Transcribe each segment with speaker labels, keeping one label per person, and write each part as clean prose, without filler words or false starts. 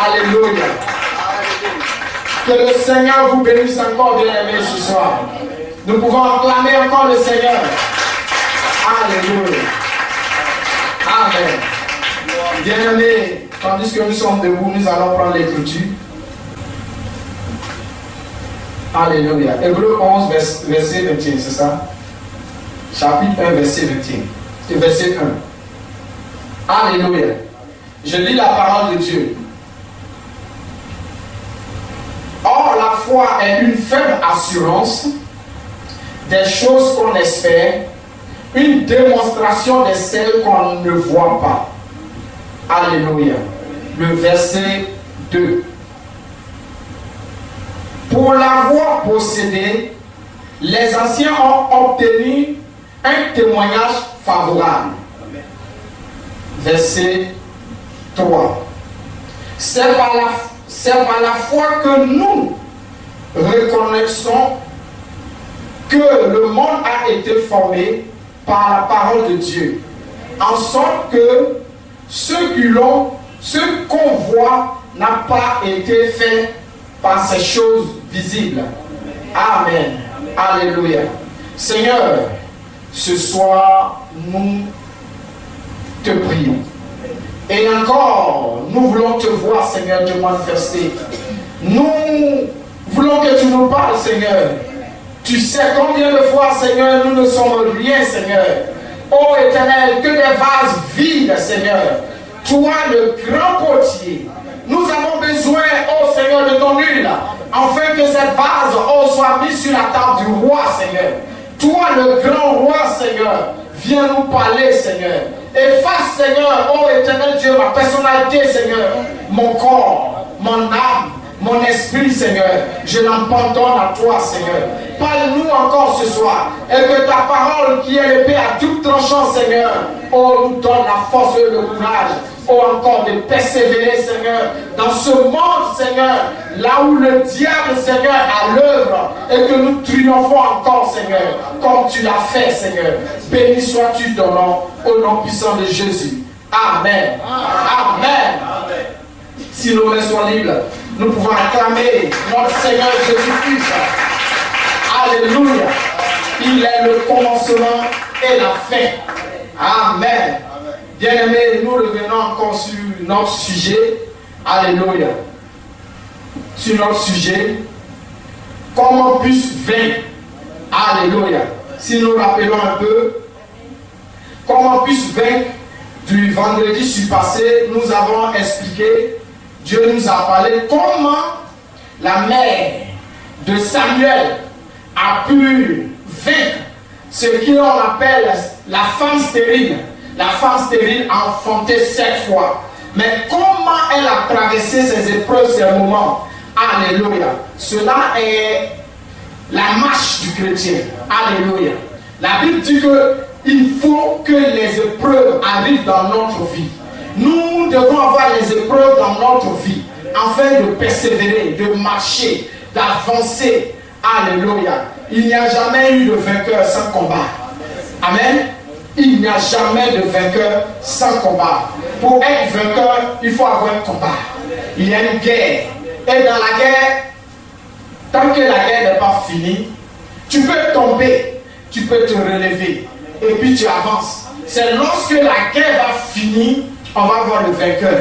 Speaker 1: Alléluia. Que le Seigneur vous bénisse encore, bien-aimés, ce soir. Nous pouvons acclamer encore le Seigneur. Alléluia. Amen. Bien-aimés, tandis que nous sommes debout, nous allons prendre l'écriture. Alléluia. Hébreux 11, verset 21, c'est ça? Chapitre 1, verset 21. C'est verset 1. Alléluia. Je lis la parole de Dieu. Or, la foi est une faible assurance des choses qu'on espère, une démonstration de celles qu'on ne voit pas. Alléluia. Le verset 2. Pour l'avoir possédé, les anciens ont obtenu un témoignage favorable. Verset 3. C'est par la foi que nous reconnaissons que le monde a été formé par la parole de Dieu, en sorte que ce qu'on voit n'a pas été fait par ces choses visibles. Amen. Alléluia. Seigneur, ce soir, nous te prions. Et encore, nous voulons te voir, Seigneur, te manifester. Nous voulons que tu nous parles, Seigneur. Tu sais combien de fois, Seigneur, nous ne sommes rien, Seigneur. Ô Éternel, que des vases vides, Seigneur. Toi, le grand potier. Nous avons besoin, ô Seigneur, de ton huile, afin que cette vase, ô, soit mise sur la table du roi, Seigneur. Toi, le grand roi, Seigneur, viens nous parler, Seigneur. Efface, Seigneur, ô Éternel Dieu, ma personnalité, Seigneur, mon corps, mon âme, mon esprit, Seigneur. Je l'abandonne à toi, Seigneur. Parle-nous encore ce soir. Et que ta parole, qui est l'épée à tout tranchant, Seigneur, oh, nous donne la force et le courage, oh, encore de persévérer, Seigneur, dans ce monde, Seigneur, là où le diable, Seigneur, a l'œuvre, et que nous triomphons encore, Seigneur, comme tu l'as fait, Seigneur. Béni sois-tu ton nom, au nom puissant de Jésus. Amen. Amen. Amen. Si nos mains sont libres, nous pouvons acclamer notre Seigneur Jésus-Christ. Alléluia. Il est le commencement et la fin. Amen. Bien-aimés, nous revenons encore sur notre sujet. Alléluia. Sur notre sujet. Comment puis-je vaincre? Alléluia. Si nous rappelons un peu, comment puis-je vaincre? Du vendredi surpassé, nous avons expliqué, Dieu nous a parlé comment la mère de Samuel a pu vaincre ce qu'on appelle la femme stérile. La femme stérile a enfanté 7 fois. Mais comment elle a traversé ces épreuves, ces moments? Alléluia. Cela est la marche du chrétien. Alléluia. La Bible dit qu'il faut que les épreuves arrivent dans notre vie. Nous devons avoir les épreuves dans notre vie afin de persévérer, de marcher, d'avancer. Alléluia. Il n'y a jamais eu de vainqueur sans combat. Amen. Il n'y a jamais de vainqueur sans combat. Pour être vainqueur, il faut avoir un combat. Il y a une guerre. Et dans la guerre, tant que la guerre n'est pas finie, tu peux tomber, tu peux te relever. Et puis tu avances. C'est lorsque la guerre va finir, on va voir le vainqueur.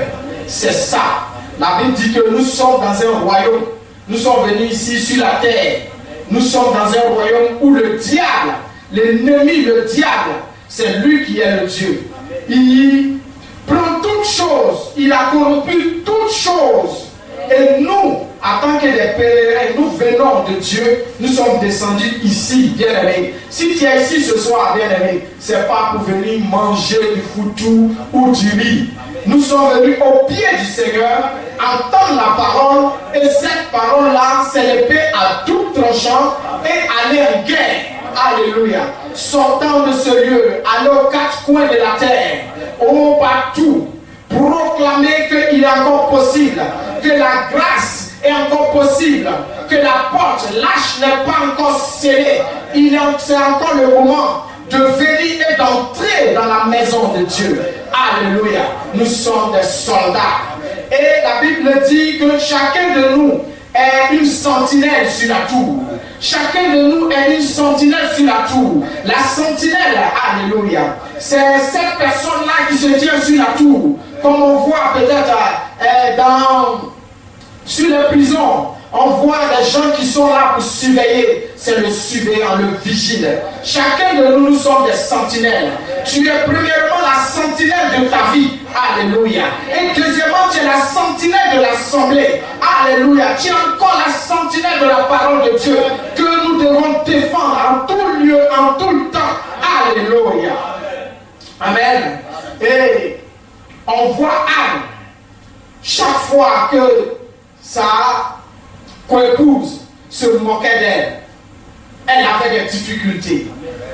Speaker 1: C'est ça. La Bible dit que nous sommes dans un royaume. Nous sommes venus ici sur la terre. Nous sommes dans un royaume où le diable, l'ennemi, le diable, c'est lui qui est le Dieu. Il prend toutes choses. Il a corrompu toutes choses. Et nous, en tant que des pèlerins, nous venons de Dieu. Nous sommes descendus ici, bien-aimés. Si tu es ici ce soir, bien-aimé, ce n'est pas pour venir manger du foutou ou du riz. Nous sommes venus au pied du Seigneur, entendre la parole. Et cette parole-là, c'est l'épée à tout tranchant et aller en guerre. Alléluia. Sortant de ce lieu, aller aux 4 coins de la terre, au partout, proclamer qu'il est encore possible, que la grâce est encore possible, que la porte lâche n'est pas encore scellée. C'est encore le moment de venir et d'entrer dans la maison de Dieu. Alléluia. Nous sommes des soldats. Et la Bible dit que chacun de nous est une sentinelle sur la tour. Chacun de nous est une sentinelle sur la tour. La sentinelle, alléluia, c'est cette personne-là qui se tient sur la tour. Comme on voit peut-être sur les prisons, on voit des gens qui sont là pour surveiller. C'est le surveillant, le vigile. Chacun de nous, nous sommes des sentinelles. Tu es premièrement la sentinelle de ta vie. Alléluia. Et deuxièmement, tu es la sentinelle de l'assemblée. Alléluia. Tu es encore la sentinelle de la parole de Dieu que nous devons défendre en tout lieu, en tout le temps. Alléluia. Amen. Et on voit Anne. Chaque fois que sa co-épouse se moquait d'elle, elle avait des difficultés.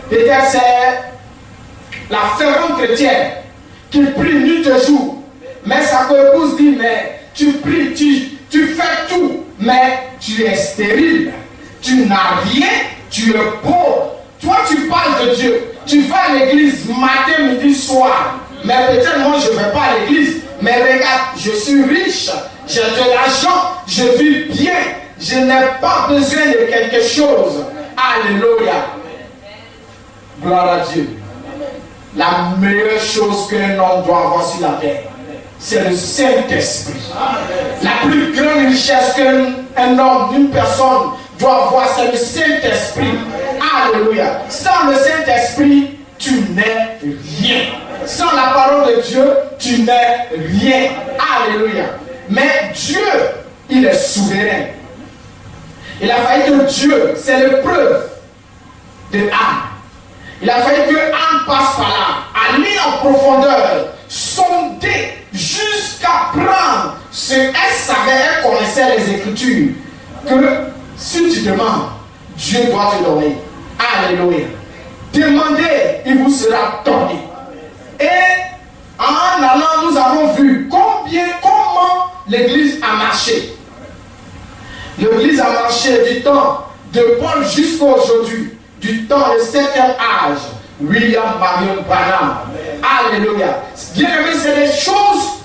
Speaker 1: Peut-être c'est la fervente chrétienne qui prie nuit et jour. Mais sa co-épouse dit, mais tu pries, tu fais tout, mais tu es stérile. Tu n'as rien, tu es pauvre. Toi, tu parles de Dieu. Tu vas à l'église matin, midi, soir. Mais peut-être moi, je ne vais pas à l'église. Mais regarde, je suis riche, j'ai de l'argent, je vis bien. Je n'ai pas besoin de quelque chose. Alléluia. Gloire à Dieu. La meilleure chose qu'un homme doit avoir sur la terre, c'est le Saint-Esprit. La plus grande richesse qu'un homme, une personne doit avoir, c'est le Saint-Esprit. Alléluia. Sans le Saint-Esprit, tu n'es rien. Sans la parole de Dieu, tu n'es rien. Alléluia. Mais Dieu, il est souverain. Il a fallu que Dieu, c'est l'épreuve de Anne. Il a fallu que Anne passe par là, aller en profondeur, sonder, jusqu'à prendre ce qu'elle savait, elle connaissait les Écritures. Que si tu demandes, Dieu doit te donner. Alléluia. Demandez, il vous sera donné. Et en allant, nous avons vu comment l'Église a marché. L'Église a marché du temps de Paul jusqu'à aujourd'hui, du temps du 7e âge, William Marion Branham. Alléluia. Bien aimé, c'est des choses,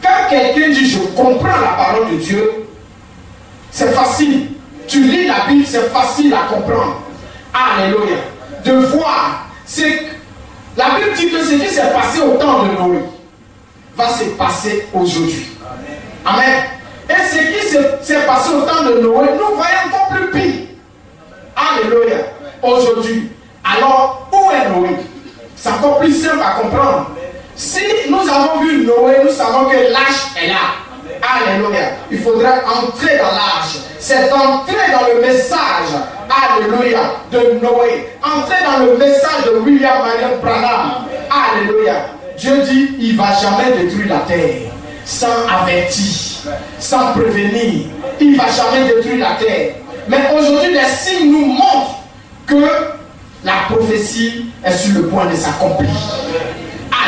Speaker 1: quand quelqu'un dit je comprends la parole de Dieu, c'est facile. Tu lis la Bible, c'est facile à comprendre. Alléluia. De voir, c'est la Bible dit que ce qui s'est passé au temps de Noé va se passer aujourd'hui. Amen. Et ce qui s'est passé au temps de Noé, nous voyons encore plus pire. Alléluia. Aujourd'hui. Alors, où est Noé? C'est encore plus simple à comprendre. Si nous avons vu Noé, nous savons que l'arche est là. Alléluia. Il faudra entrer dans l'arche. C'est entrer dans le message. Alléluia. De Noé. Entrer dans le message de William Marion Branham. Alléluia. Dieu dit, il ne va jamais détruire la terre sans avertir, sans prévenir. Il ne va jamais détruire la terre. Mais aujourd'hui, les signes nous montrent que la prophétie est sur le point de s'accomplir.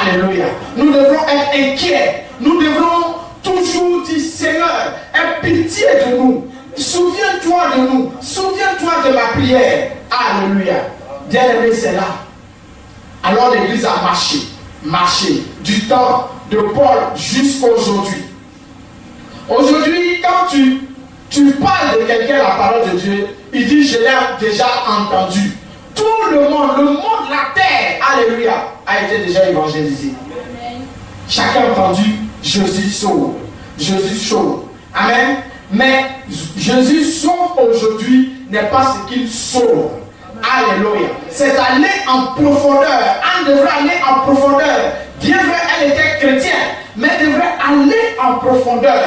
Speaker 1: Alléluia. Nous devrons être inquiets. Nous devrons toujours dire, Seigneur, aie pitié de nous. Souviens-toi de nous. Souviens-toi de ma prière. Alléluia. Bien-aimé, c'est là. Alors l'Église a marché du temps de Paul jusqu'à aujourd'hui. Aujourd'hui, quand tu parles de quelqu'un la parole de Dieu, il dit, je l'ai déjà entendu. Tout le monde, la terre, alléluia, a été déjà évangélisé. Chacun a entendu, Jésus sauve. Jésus sauve. Amen. Mais Jésus sauve aujourd'hui n'est pas ce qu'il sauve. Alléluia. C'est aller en profondeur. Anne devrait aller en profondeur. Bien vrai, elle était chrétienne, mais elle devrait aller en profondeur.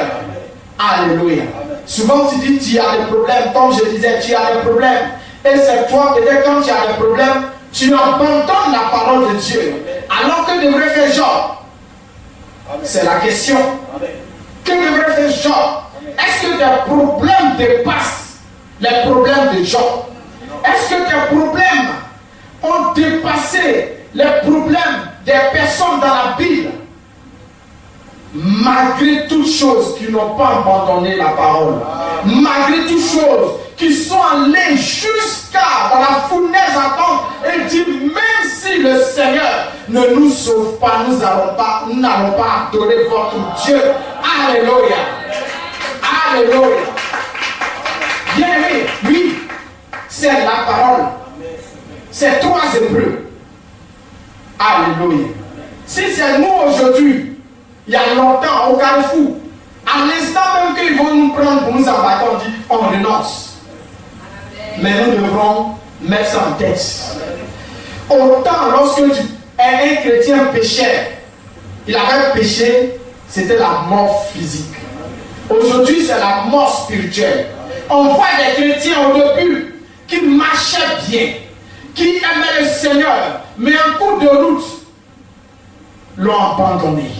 Speaker 1: Alléluia. Souvent tu dis, tu as des problèmes. Comme je disais, tu as des problèmes. Et c'est toi, peut-être quand tu as des problèmes, tu abandonnes la parole de Dieu. Alors que devrait faire Job? C'est la question. Que devrait faire Job? Est-ce que tes problèmes dépassent les problèmes de Job? Est-ce que tes problèmes ont dépassé les problèmes des personnes dans la Bible? Malgré toutes choses qui n'ont pas abandonné la parole, malgré toutes choses qui sont allées jusqu'à dans la fournaise attente et dit, même si le Seigneur ne nous sauve pas, nous n'allons pas adorer votre Dieu. Alléluia. Alléluia. Bien aimé, oui, c'est la parole. C'est 3 Hébreux. Alléluia. Si c'est nous aujourd'hui, il y a longtemps au Carrefour, à l'instant même qu'ils vont nous prendre pour nous abattre, on dit on renonce. Mais nous devrons mettre ça en tête. Autant lorsque un chrétien péchait, il avait péché, c'était la mort physique. Aujourd'hui, c'est la mort spirituelle. On voit des chrétiens au début qui marchaient bien, qui aimaient le Seigneur, mais en cours de route, l'ont abandonné.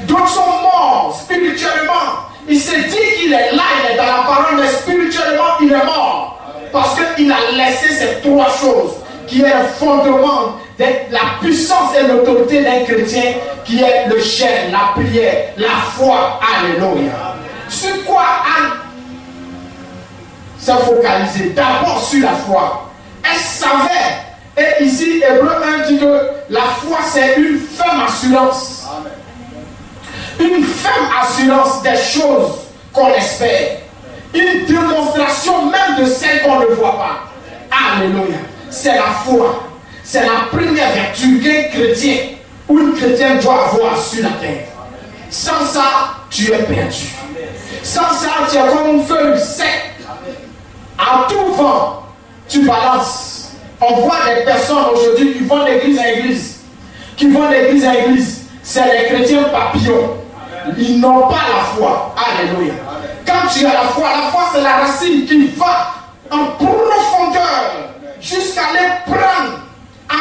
Speaker 1: D'autres sont morts spirituellement. Il s'est dit qu'il est là, il est dans la parole, mais spirituellement, il est mort. Parce qu'il a laissé ces 3 choses, qui est le fondement de la puissance et l'autorité d'un chrétien, qui est le jeûne, la prière, la foi. Alléluia. Sur quoi Anne s'est focalisé? D'abord sur la foi. Elle savait, et ici, Hébreu 1 dit que la foi, c'est une ferme assurance. Une ferme assurance des choses qu'on espère. Une démonstration même de celles qu'on ne voit pas. Alléluia. C'est la foi. C'est la première vertu qu'un chrétien ou une chrétienne doit avoir sur la terre. Sans ça, tu es perdu. Sans ça, tu es comme une feuille sec. À tout vent, tu balances. On voit des personnes aujourd'hui qui vont d'église à église. Qui vont d'église à église. C'est les chrétiens papillons. Ils n'ont pas la foi. Alléluia. Quand tu as la foi c'est la racine qui va en profondeur jusqu'à les prendre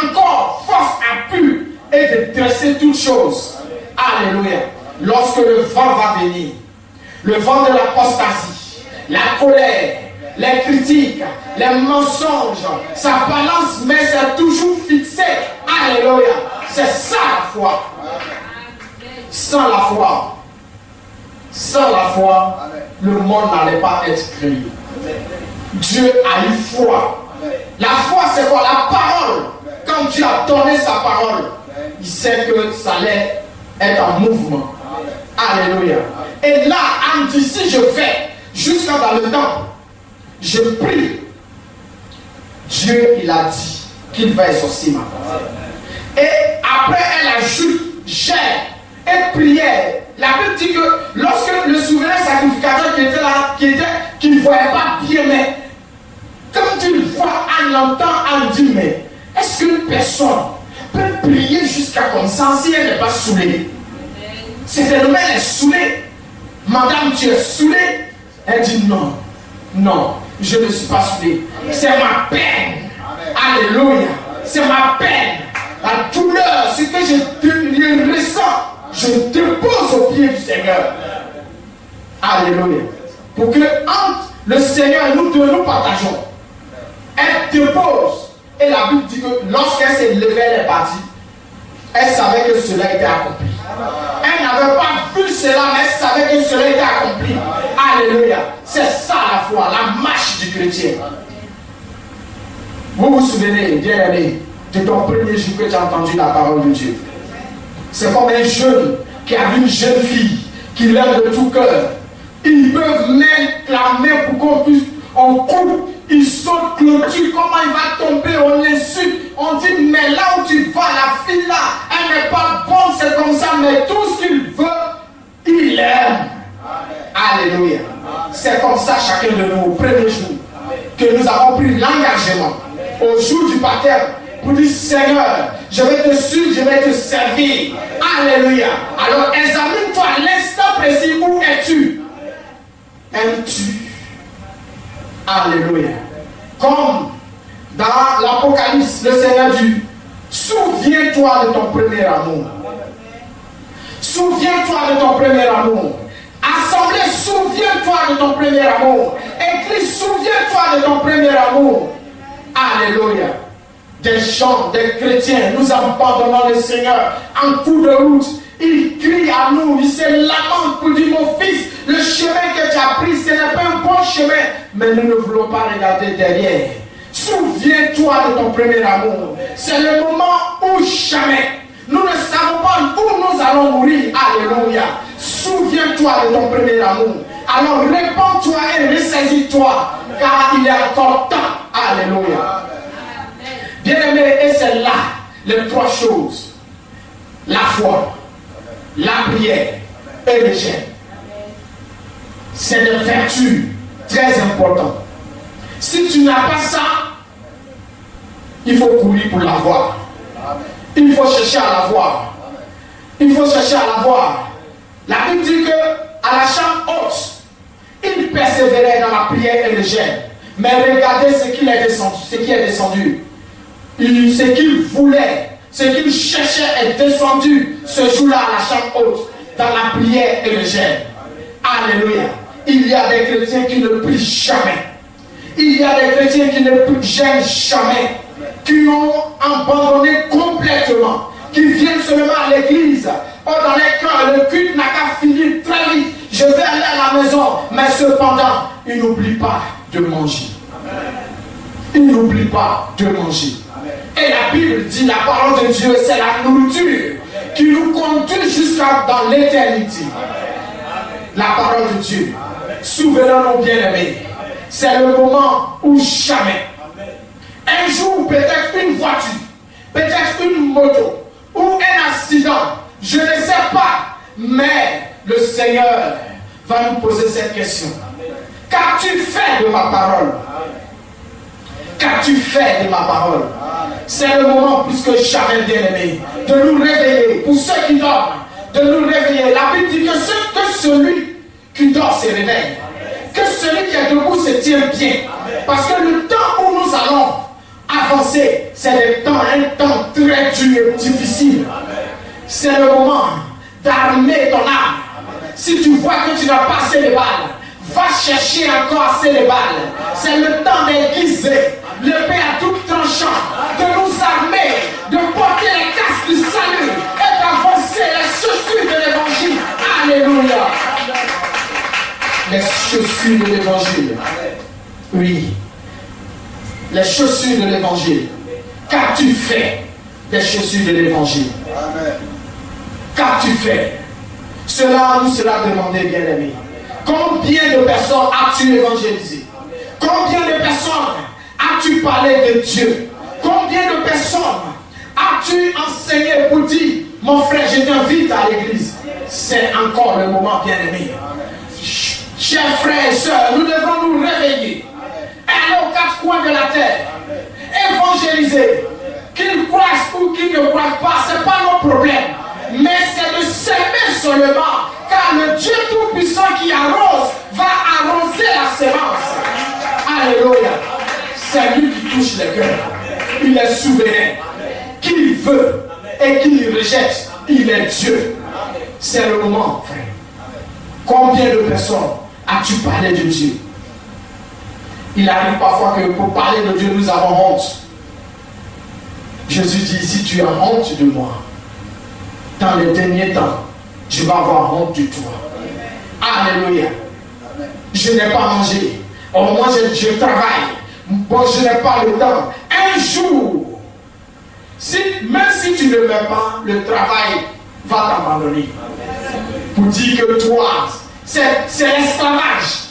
Speaker 1: encore force appui et de dresser toutes choses. Alléluia. Lorsque le vent va venir, le vent de l'apostasie, la colère, les critiques, les mensonges, ça balance, mais c'est toujours fixé. Alléluia. C'est ça la foi. Sans la foi, le monde n'allait pas être créé. Dieu a eu foi. La foi, c'est quoi? La parole. Quand Dieu a donné sa parole, il sait que ça allait être en mouvement. Alléluia. Et là, Anne dit, si je vais jusqu'à dans le temple, je prie. Dieu, il a dit qu'il va exaucer ma prière. Et après, elle ajoute, j'ai et prière. La Bible dit que lorsque le souverain sacrificateur qui était là, qui ne voyait pas bien, mais quand il voit, Anne l'entend, Anne dit, mais est-ce qu'une personne peut prier jusqu'à comme ça si elle n'est pas saoulée? C'était le elle est saoulée. Madame, tu es saoulée? Elle dit non, non, je ne suis pas saoulée. C'est ma peine. Alléluia. C'est ma peine. La douleur, ce que je ressens, je dépose au pied du Seigneur. Alléluia. Pour que entre le Seigneur et nous deux, nous partageons. Elle dépose. Et la Bible dit que lorsqu'elle s'est levée, elle est partie. Elle savait que cela était accompli. Elle n'avait pas vu cela, mais elle savait que cela était accompli. Alléluia. C'est ça la foi, la marche du chrétien. Vous vous souvenez, bien aimé, de ton premier jour que tu as entendu la parole de Dieu. C'est comme un jeune qui a vu une jeune fille qui l'aime de tout cœur. Ils peuvent mettre la main pour qu'on puisse, on coupe, ils sautent, clôture, comment il va tomber, on l'insulte. On dit, mais là où tu vas, la fille là, elle n'est pas bonne, c'est comme ça, mais tout ce qu'il veut, il aime. Alléluia. C'est comme ça chacun de nous, au premier jour, que nous avons pris l'engagement, au jour du baptême, pour dire, Seigneur, je vais te suivre, je vais te servir. Alléluia. Alors examine-toi à l'instant précis, où es-tu? Aimes-tu? Alléluia. Comme dans l'Apocalypse, le Seigneur dit, souviens-toi de ton premier amour. Souviens-toi de ton premier amour. Assemblée, souviens-toi de ton premier amour. Église, souviens-toi de ton premier amour. Alléluia. Des gens, des chrétiens, nous abandonnons le Seigneur en cours de route. Il crie à nous, il se lamente pour dire, mon fils, le chemin que tu as pris, ce n'est pas un bon chemin. Mais nous ne voulons pas regarder derrière. Souviens-toi de ton premier amour. C'est le moment où jamais, nous ne savons pas où nous allons mourir. Alléluia. Souviens-toi de ton premier amour. Alors répands-toi et ressaisis-toi, car il est encore temps. Alléluia. Bien-aimé, et c'est là les trois choses. La foi, la prière et le jeûne. C'est des vertus très importantes. Si tu n'as pas ça, il faut courir pour l'avoir. Il faut chercher à l'avoir. Il faut chercher à l'avoir. La Bible dit que à la chambre haute, il persévérait dans la prière et le jeûne. Mais regardez ce qui est descendu. Ce qu'il voulait, ce qu'il cherchait est descendu ce jour-là à la chambre haute, dans la prière et le jeûne. Alléluia. Il y a des chrétiens qui ne prient jamais. Il y a des chrétiens qui ne gênent jamais, qui ont abandonné complètement, qui viennent seulement à l'église. Oh, dans les cœurs, le culte n'a qu'à finir très vite. Je vais aller à la maison, mais cependant, ils n'oublient pas de manger. Ils n'oublient pas de manger. Et la Bible dit, la parole de Dieu, c'est la nourriture qui nous conduit jusqu'à dans l'éternité. La parole de Dieu. Souvenons-nous, bien-aimés. C'est le moment où jamais, un jour, peut-être une voiture, peut-être une moto, ou un accident, je ne sais pas, mais le Seigneur va nous poser cette question. Qu'as-tu fait de ma parole? Qu'as-tu fait de ma parole? C'est le moment plus que jamais, bien-aimé, de nous réveiller. Pour ceux qui dorment, de nous réveiller. La Bible dit que celui qui dort se réveille. Que celui qui est debout se tient bien. Parce que le temps où nous allons avancer, c'est un temps très dur et difficile. C'est le moment d'armer ton âme. Si tu vois que tu n'as pas assez de balles, va chercher encore assez de balles. C'est le temps d'aiguiser l'épée à tout tranchant, de nous armer, de porter les casques du salut et d'avancer les chaussures de l'évangile. Alléluia. Les chaussures de l'évangile. Oui. Les chaussures de l'évangile. Qu'as-tu fait des chaussures de l'évangile? Qu'as-tu fait? Cela nous sera demandé, bien-aimés. Combien de personnes as-tu évangélisé? Combien de personnes as-tu parlé de Dieu? Combien de personnes as-tu enseigné pour dire, mon frère, je t'invite à l'église? C'est encore le moment, bien-aimé. Chers frères et sœurs, nous devons nous réveiller. Aller aux quatre coins de la terre. Évangéliser. Qu'ils croient ou qu'ils ne croient pas, ce n'est pas notre problème. Mais c'est de s'aimer seulement. Car le Dieu Tout-Puissant qui arrose va arroser la sémence. Alléluia. C'est lui qui touche les cœurs. Il est souverain. Qu'il veut et qu'il rejette, il est Dieu. C'est le moment, frère. Combien de personnes as-tu parlé de Dieu? Il arrive parfois que pour parler de Dieu, nous avons honte. Jésus dit, si tu as honte de moi, dans les derniers temps, je vais avoir honte de toi. Alléluia. Je n'ai pas mangé. Au moins, je travaille. Bon, je n'ai pas le temps. Un jour, même si tu ne mets pas, le travail va t'abandonner. Pour dire que toi, c'est l'esclavage.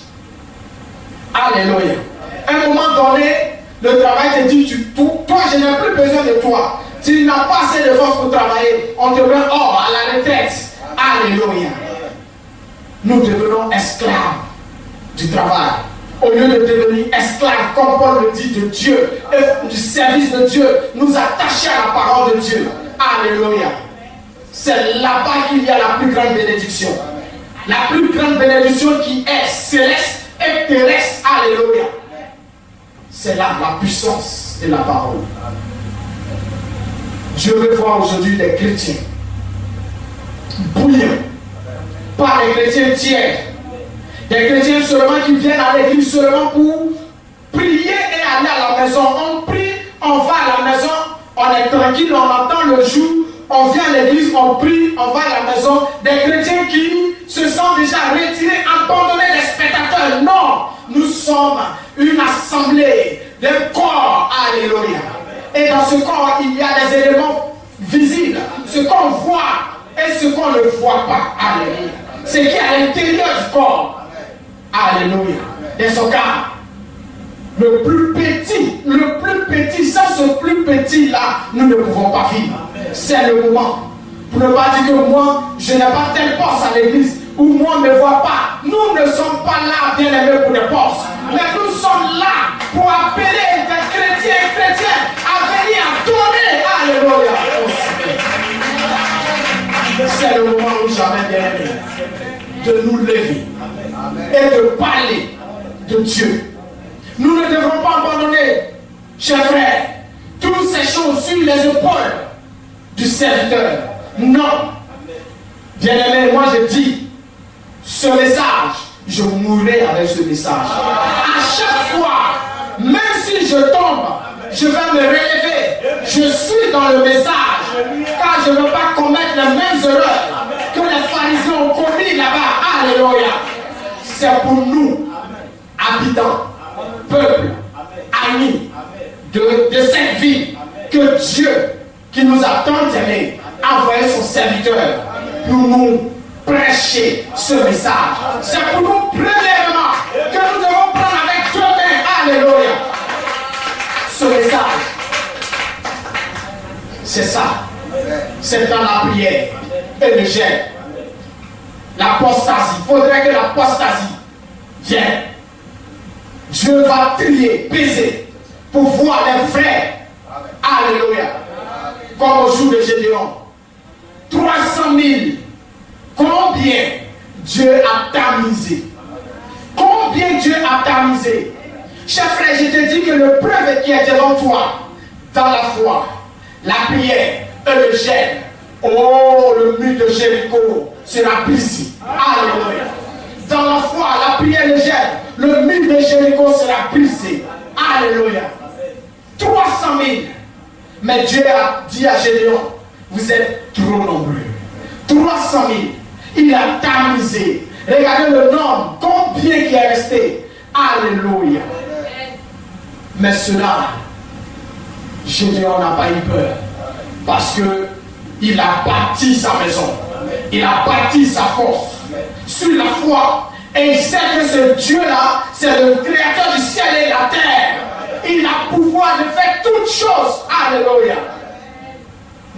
Speaker 1: Alléluia. À un moment donné, le travail te dit, toi, je n'ai plus besoin de toi. Tu n'as pas assez de force pour travailler. On te met hors à la retraite. Alléluia. Nous devenons esclaves du travail. Au lieu de devenir esclaves, comme Paul le dit, de Dieu, et du service de Dieu, nous attacher à la parole de Dieu. Alléluia. C'est là-bas qu'il y a la plus grande bénédiction. La plus grande bénédiction qui est céleste et terrestre. Alléluia. C'est là la puissance de la parole. Je veux voir aujourd'hui des chrétiens bouillants, pas des chrétiens tiers, des chrétiens seulement qui viennent à l'église seulement pour prier et aller à la maison. On prie, on va à la maison, on est tranquille, on entend le jour, on vient à l'église, on prie, on va à la maison. Des chrétiens qui se sont déjà retirés, abandonnés des spectateurs. Non, nous sommes une assemblée d'un corps. Alléluia. Et dans ce corps, il y a des éléments visibles. Ce qu'on voit et ce qu'on ne voit pas. Alléluia. Ce qui est à l'intérieur du corps. Alléluia. Des organes. Le plus petit, sans ce plus petit là, nous ne pouvons pas vivre. C'est le moment. Pour ne pas dire que moi, je n'ai pas tel poste à l'église, ou moi ne me vois pas. Nous ne sommes pas là, bien aimés, pour des postes. Mais nous sommes là pour appeler des chrétiens à venir à donner. Alléluia. C'est le moment où jamais, bien aimé, de nous lever et de parler de Dieu. Nous ne devons pas abandonner, chers frères, toutes ces choses sur les épaules du serviteur. Non. Bien-aimé, moi je dis, ce message, je mourrai avec ce message. À chaque fois, même si je tombe, je vais me relever. Je suis dans le message, car je ne veux pas commettre les mêmes erreurs que les pharisiens ont commis là-bas. Alléluia. C'est pour nous, habitants, peuple, amis de cette vie, que Dieu, qui nous a tant aimés, a envoyé son serviteur pour nous prêcher ce message. C'est pour nous, premièrement, que nous devons prendre avec deux mains. Alléluia. Ce message, c'est ça. C'est dans la prière et le jeûne. L'apostasie. Il faudrait que l'apostasie vienne. Dieu va trier, peser, pour voir les frères. Alléluia. Comme au jour de Gédéon. 300 000. Combien Dieu a tamisé? Combien Dieu a tamisé? Cher frère, je te dis que le preuve qui est devant toi, dans la foi, la prière et le jeûne, oh, le mur de Jéricho sera brisé. Alléluia. Dans la foi, la prière et le jeûne, le mur de Jéricho sera brisé. Alléluia. 300 000. Mais Dieu a dit à Gédéon, vous êtes trop nombreux. 300 000. Il a tamisé. Regardez le nombre, combien qui est resté. Alléluia. Mais cela, Gédéon n'a pas eu peur. Parce que il a bâti sa maison. Il a bâti sa force sur la foi. Et il sait que ce Dieu-là, c'est le créateur du ciel et de la terre. Il a pouvoir de faire toutes choses. Alléluia.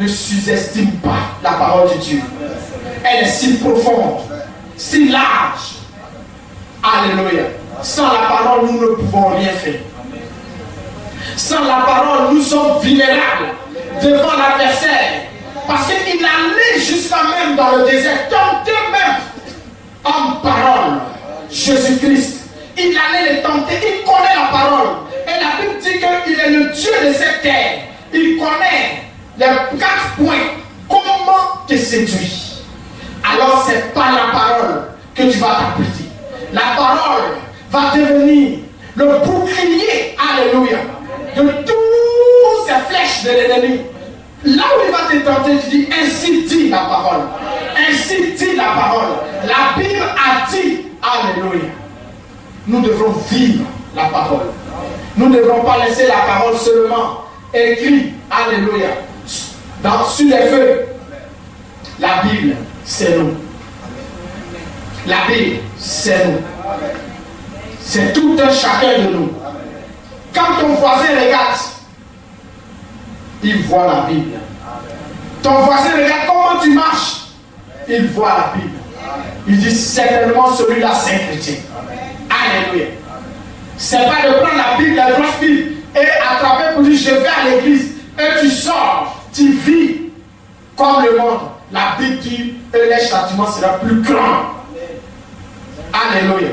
Speaker 1: Ne sous-estime pas la parole de Dieu. Elle est si profonde, si large. Alléluia. Sans la parole, nous ne pouvons rien faire. Sans la parole, nous sommes vulnérables devant l'adversaire. Parce qu'il allait jusqu'à même dans le désert, tenter même en parole Jésus-Christ. Il allait les tenter, il connaît la parole. Et la Bible dit qu'il est le Dieu de cette terre. Il connaît les 4 points. Comment te séduire? Alors c'est par la parole que tu vas t'appliquer. La parole va devenir le bouclier, alléluia, de toutes ces flèches de l'ennemi. Là où il va te tenter, tu dis, ainsi dit la parole. Ainsi dit la parole. La Bible a dit, alléluia. Nous devons vivre la parole. Nous ne devons pas laisser la parole seulement écrite, alléluia, sur les feuilles. La Bible, c'est nous. La Bible, c'est nous. C'est tout un chacun de nous. Quand ton voisin regarde, il voit la Bible. Ton voisin regarde comment tu marches, il voit la Bible. Il dit certainement celui-là c'est un chrétien. Alléluia. C'est pas de prendre la Bible, la grosse Bible, et attraper pour dire je vais à l'église, et tu sors, tu vis comme le monde. La Bible dit que les châtiments seront plus grands. Alléluia.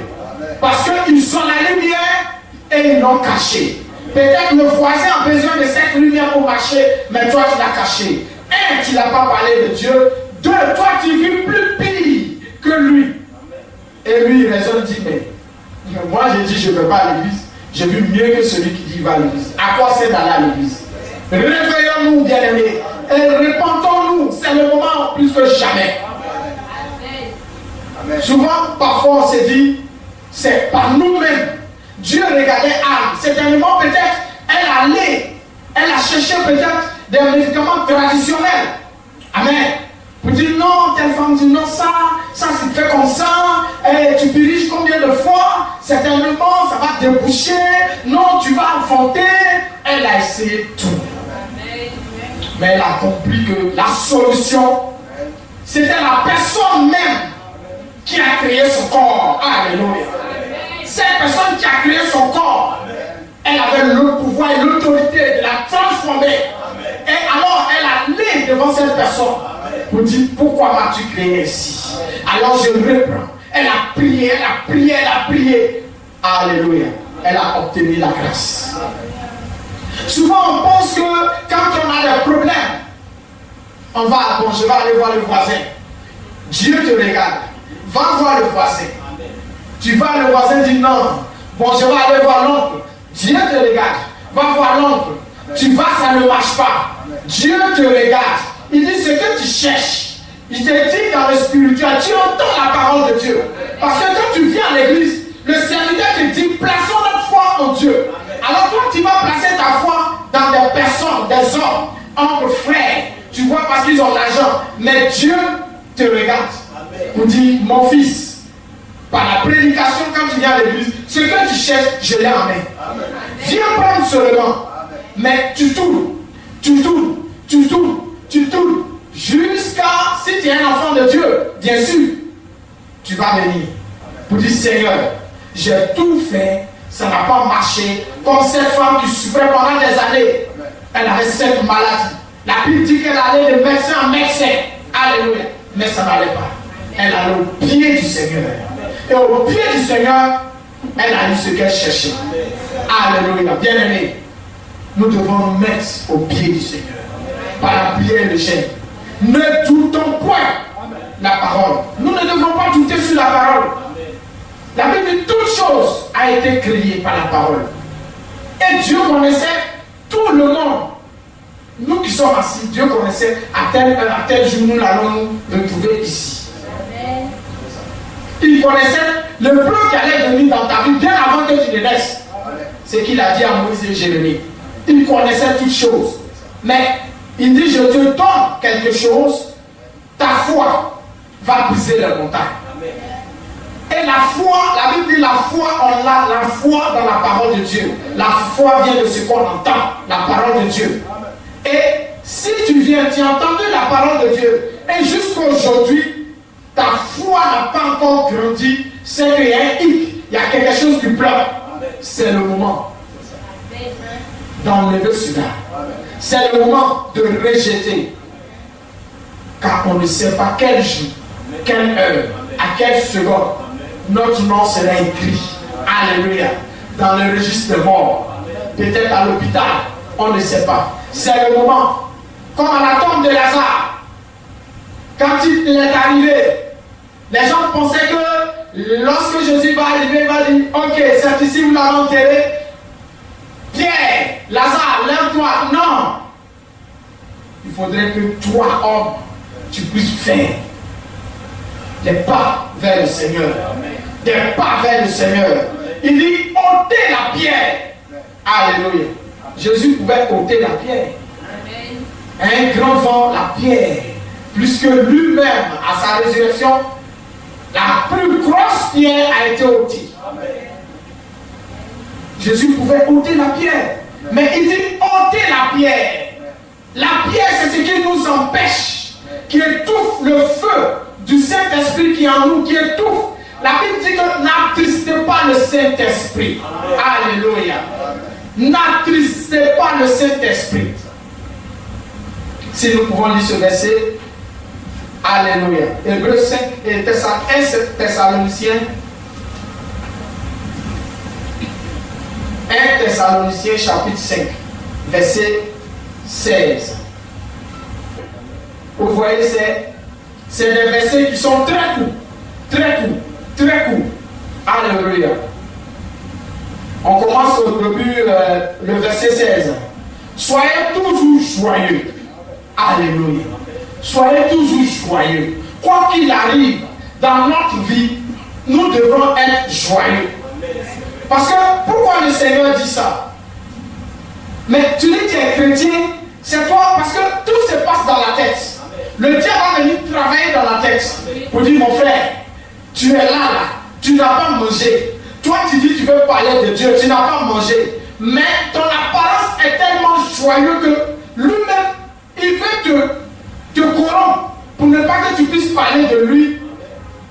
Speaker 1: Parce qu'ils sont la lumière et ils l'ont caché. Peut-être le voisin a besoin de cette lumière pour marcher, mais toi tu l'as caché. Un, tu n'as pas parlé de Dieu. Deux, toi tu vis plus pire que lui. Et lui il raisonne, dit mais moi j'ai dit je ne vais pas à l'église. J'ai vu mieux que celui qui dit va à l'église. À quoi c'est d'aller à l'église? Réveillons-nous, bien-aimés, et répentons-nous. C'est le moment plus que jamais. Amen. Souvent, parfois on se dit, c'est par nous-mêmes. Dieu regardait Anne. Certainement, peut-être, elle a cherché peut-être des médicaments traditionnels. Amen. Pour dire non, telle femme dit non, ça, ça se fait comme ça, et tu diriges combien de fois, certainement ça va déboucher, non, tu vas affronter. Elle a essayé tout. Mais elle a compris que la solution, c'était la personne même qui a créé son corps. Alléluia. Cette personne qui a créé son corps, elle avait le pouvoir et l'autorité de la transformer. Et alors, elle allait devant cette personne pour dire, pourquoi m'as-tu créé ici? Alors je reprends. Elle a prié, elle a prié, elle a prié. Alléluia. Elle a obtenu la grâce. Souvent, on pense que quand on a des problèmes, on va, bon, je vais aller voir le voisin. Dieu te regarde. Va voir le voisin. Tu vas, le voisin dit non. Bon, je vais aller voir l'oncle. Dieu te regarde. Va voir l'oncle. Tu vas, ça ne marche pas. Dieu te regarde. Il dit ce que tu cherches. Il te dit dans le spirituel, tu entends la parole de Dieu. Parce que quand tu viens à l'église, le serviteur te dit, plaçons notre foi en Dieu. Alors toi, tu vas placer ta foi dans des personnes, des hommes, entre frères. Tu vois, parce qu'ils ont l'argent. Mais Dieu te regarde. Pour dire, mon fils, par la prédication, quand tu viens à l'église, ce que tu cherches, je l'ai en main. Viens prendre seulement. Mais tu tournes, tu tournes, tu tournes, tu tournes. Jusqu'à, si tu es un enfant de Dieu, bien sûr, tu vas venir. Pour dire, Seigneur, j'ai tout fait, ça n'a pas marché. Comme cette femme qui souffrait pendant des années, elle avait cette maladie. La Bible dit qu'elle allait de médecin en médecin. Alléluia. Mais ça n'allait pas. Elle allait au pied du Seigneur. Et au pied du Seigneur, elle a eu ce qu'elle cherchait. Alléluia. Bien-aimés, nous devons nous mettre au pied du Seigneur. Par la prière et le jeûne. Ne doutons point la parole. Nous ne devons pas douter sur la parole. La Bible dit toute chose a été créée par la parole. Et Dieu connaissait tout le monde. Nous qui sommes assis, Dieu connaissait à tel jour nous allons nous retrouver ici. Il connaissait le plan qui allait venir dans ta vie bien avant que tu ne naisses. C'est qu'il a dit à Moïse et Jérémie. Il connaissait toutes choses. Mais il dit, je te donne quelque chose, ta foi va briser les montagnes. Et la foi, la Bible dit la foi, on a la foi dans la parole de Dieu. La foi vient de ce qu'on entend, la parole de Dieu. Et si tu viens, tu as entendu la parole de Dieu, et jusqu'à aujourd'hui, ta foi n'a pas encore grandi, c'est qu'il y a un hic, il y a quelque chose qui pleure. C'est le moment d'enlever cela. C'est le moment de rejeter. Car on ne sait pas quel jour, quelle heure, à quelle seconde, notre nom sera écrit. Alléluia. Dans le registre de mort. Peut-être à l'hôpital. On ne sait pas. C'est le moment. Comme à la tombe de Lazare. Quand il est arrivé, les gens pensaient que lorsque Jésus va arriver, il va dire, ok, c'est ici, vous l'avez enterré. Pierre, Lazare, lève-toi. Non. Il faudrait que toi, homme, tu puisses faire des pas vers le Seigneur. Des pas vers le Seigneur. Il dit, ôtez la pierre. Alléluia. Jésus pouvait ôter la pierre. Un grand vent, la pierre. Puisque lui-même, à sa résurrection, la plus grosse pierre a été ôtée. Jésus pouvait ôter la pierre. Mais il dit, ôtez la pierre. La pierre, c'est ce qui nous empêche, qui étouffe le feu du Saint-Esprit qui est en nous, qui étouffe. La Bible dit que n'attristez pas le Saint-Esprit. Alléluia. N'attristez pas le Saint-Esprit. Si nous pouvons lire ce verset, alléluia. Hébreux 5 et Thessaloniciens. 1 Thessaloniciens chapitre 5, verset 16. Vous voyez, c'est des versets qui sont très courts. Très courts. Très courts. Alléluia. On commence au début, le verset 16. Soyez toujours joyeux. Alléluia. Soyez toujours joyeux. Quoi qu'il arrive dans notre vie, nous devons être joyeux. Parce que, pourquoi le Seigneur dit ça? Mais tu dis que tu es chrétien, c'est toi, parce que tout se passe dans la tête. Le diable va venir travailler dans la tête pour dire, mon frère, tu es là, tu n'as pas mangé. Toi, tu dis, tu veux parler de Dieu, tu n'as pas mangé. Mais ton apparence est tellement joyeuse que lui-même, il veut te corrompre pour ne pas que tu puisses parler de lui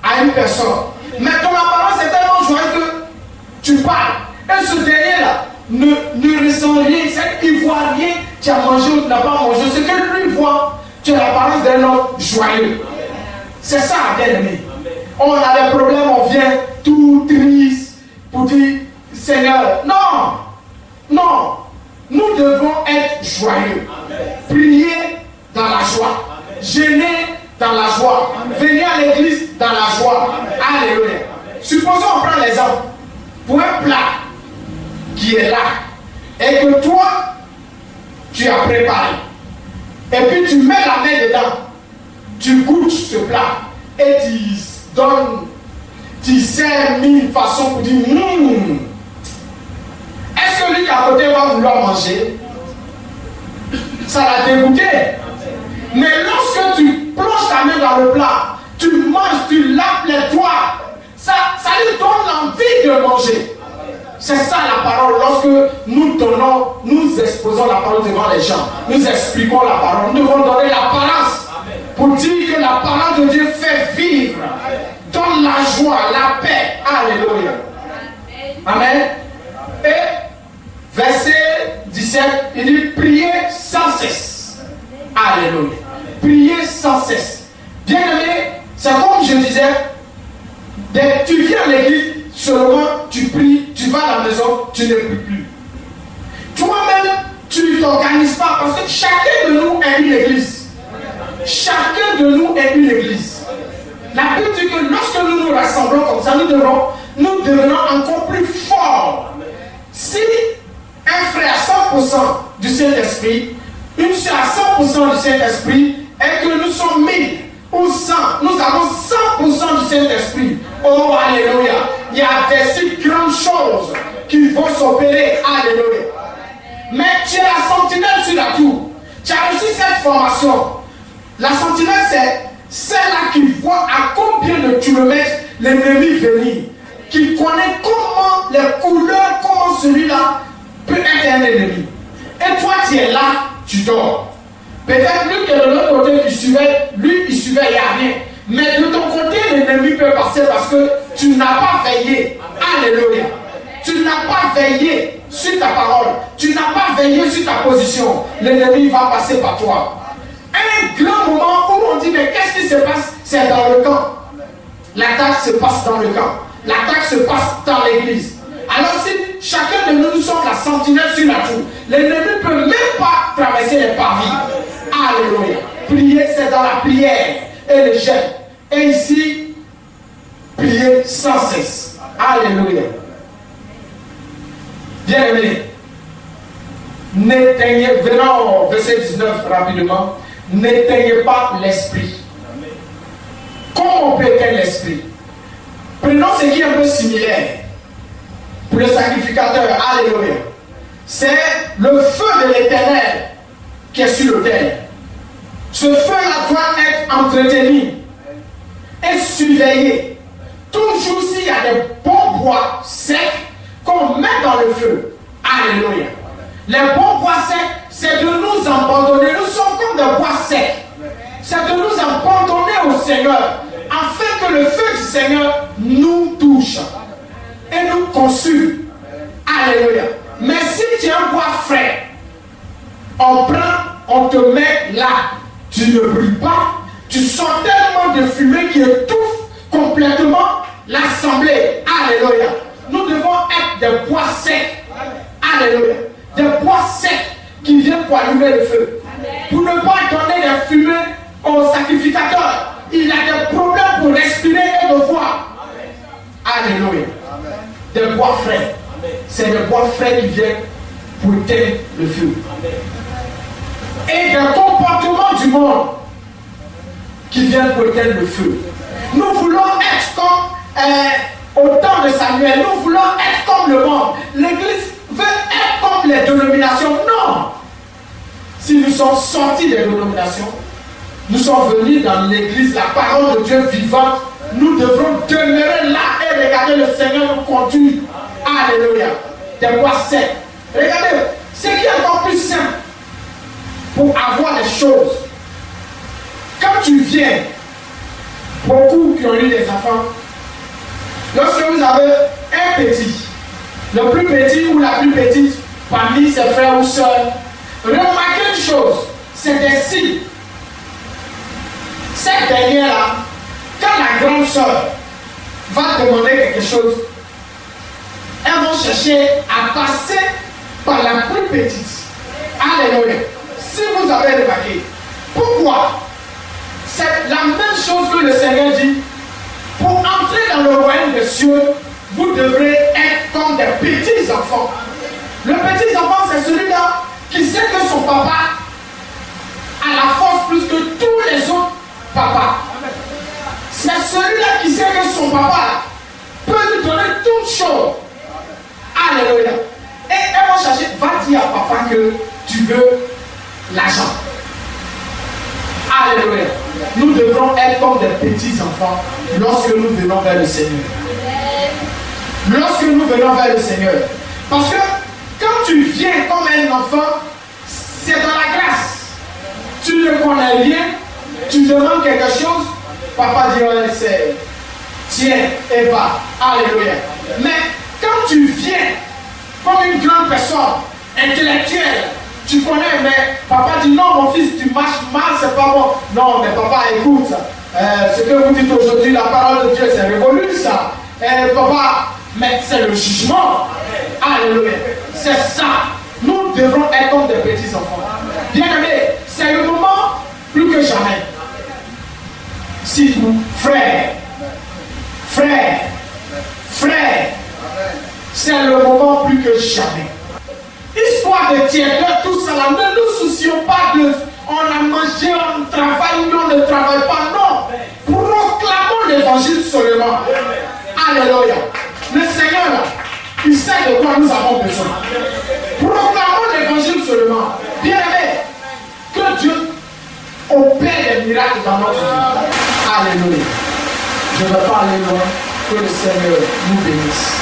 Speaker 1: à une personne. Mais ton apparence est tellement joyeuse que tu parles. Et ce dernier-là ne ressent rien. Il ne voit rien. Tu as mangé ou tu n'as pas mangé. Ce que lui voit, tu as l'apparence d'un homme joyeux. C'est ça, bien aimé. On a des problèmes, on vient tout triste pour dire, Seigneur, non, non, nous devons être joyeux. Prier dans la joie. Jeûner dans la joie. Venir à l'église dans la joie. Alléluia. Supposons on prend l'exemple pour un plat qui est là et que toi tu as préparé et puis tu mets la main dedans, tu goûtes ce plat et tu donnes, tu sais mille façons pour dire est-ce que lui qui à côté va vouloir manger? Ça l'a dégoûté. Mais lorsque tu plonges ta main dans le plat, tu manges, tu laves les doigts, ça lui donne l'envie de manger. C'est ça la parole. Lorsque nous exposons la parole devant les gens, nous expliquons la parole, nous devons donner l'apparence pour dire que la parole de Dieu fait vivre, donne la joie, la paix. Alléluia. Amen. Et verset 17, il dit priez sans cesse. Alléluia. Priez sans cesse. Bien aimé, c'est comme je disais, tu viens à l'église, seulement tu pries, tu vas à la maison, tu ne pries plus. Toi-même, tu ne t'organises pas parce que chacun de nous est une église. Chacun de nous est une église. La Bible dit que lorsque nous nous rassemblons comme ça, nous devenons encore plus forts. Si un frère a 100% du Saint-Esprit, une sœur a 100% du Saint-Esprit, et que nous sommes 1000 ou 100, nous avons 100% du Saint-Esprit. Oh, alléluia. Il y a des si grandes choses qui vont s'opérer. Alléluia. Mais tu es la sentinelle sur la tour. Tu as reçu cette formation. La sentinelle, c'est celle-là qui voit à combien de kilomètres l'ennemi venir. Qui connaît comment les couleurs, comment celui-là peut être un ennemi. Et toi, tu es là, tu dors. Peut-être lui qui est de l'autre côté, il suivait, il n'y a rien. Mais de ton côté, l'ennemi peut passer parce que tu n'as pas veillé. Alléluia. Tu n'as pas veillé sur ta parole. Tu n'as pas veillé sur ta position. L'ennemi va passer par toi. Un grand moment où on dit, mais qu'est-ce qui se passe? C'est dans le camp. L'attaque se passe dans le camp. L'attaque se passe dans l'église. Alors si chacun de nous sommes la sentinelle sur la tour, l'ennemi ne peut même pas traverser les parvis. Alléluia. Prier, c'est dans la prière et le jeûne. Et ici, prier sans cesse. Alléluia. Bien aimé, n'éteignez, venons au verset 19 rapidement, n'éteignez pas l'esprit. Comment on peut éteindre l'esprit? Prenons ce qui est un peu similaire pour le sacrificateur. Alléluia. C'est le feu de l'Éternel qui est sur l'autel. Ce feu-là doit être entretenu et surveillé. Toujours s'il y a des bons bois secs qu'on met dans le feu. Alléluia. Les bons bois secs, c'est de nous abandonner. Nous sommes comme des bois secs. C'est de nous abandonner au Seigneur afin que le feu du Seigneur nous touche et nous consume. Alléluia. Mais si tu es un bois frais, on prend, on te met là. Tu ne brûles pas. Tu sens tellement de fumée qui étouffe complètement l'assemblée. Alléluia. Nous devons être des bois secs. Alléluia. Des bois secs qui viennent pour allumer le feu. Pour ne pas donner des fumées au sacrificateur. Il a des problèmes pour respirer et de voir. Alléluia. Des bois frais. C'est des bois frais qui viennent pour éteindre le feu. Et des comportements du monde qui viennent pour éteindre le feu. Nous voulons être comme au temps de Samuel. Nous voulons être comme le monde. L'Église veut être comme les dénominations. Non. Si nous sommes sortis des dénominations, nous sommes venus dans l'église, la parole de Dieu vivante, nous devrons demeurer là et regarder le Seigneur nous conduire. Alléluia. Des voies saines. Regardez, ce qui est encore plus simple pour avoir les choses. Quand tu viens, beaucoup qui ont eu des enfants, lorsque vous avez un petit, le plus petit ou la plus petite parmi ses frères ou sœurs, remarquez une chose, c'est des signes. Cette dernière-là, quand la grande sœur va demander quelque chose, elles vont chercher à passer par la plus petite. Alléluia. Si vous avez remarqué, pourquoi? C'est la même chose que le Seigneur dit. Pour entrer dans le royaume des cieux, vous devrez être comme des petits enfants. Le petit enfant, c'est celui-là qui sait que son papa a la force plus que tous les autres papas. C'est celui-là qui sait que son papa peut lui donner toutes choses. Alléluia. Et elles vont chercher, va dire à papa que tu veux l'argent. Alléluia. Nous devrons être comme des petits enfants lorsque nous venons vers le Seigneur. Lorsque nous venons vers le Seigneur. Parce que quand tu viens comme un enfant, c'est dans la grâce. Tu ne connais rien, tu demandes quelque chose, papa dit c'est tiens et va. Alléluia. Mais quand tu viens comme une grande personne intellectuelle, tu connais, mais papa dit non, mon fils, tu marches mal, c'est pas bon. Non, mais papa, écoute, ce que vous dites aujourd'hui, la parole de Dieu, c'est révolu ça. Papa, mais c'est le jugement. Alléluia. C'est ça. Nous devrons être comme des petits enfants. Bien aimés, c'est le moment plus que jamais. Si vous, frère, c'est le moment plus que jamais. Histoire de tiers-là, tout ça là, ne nous soucions pas de on a mangé, on travaille, on ne travaille pas. Non, proclamons l'évangile seulement. Alléluia. Le Seigneur là, il sait de quoi nous avons besoin. Proclamons l'évangile seulement. Bien aimé, que Dieu opère des miracles dans notre vie. Alléluia. Je ne vais pas aller loin. Que le Seigneur nous bénisse.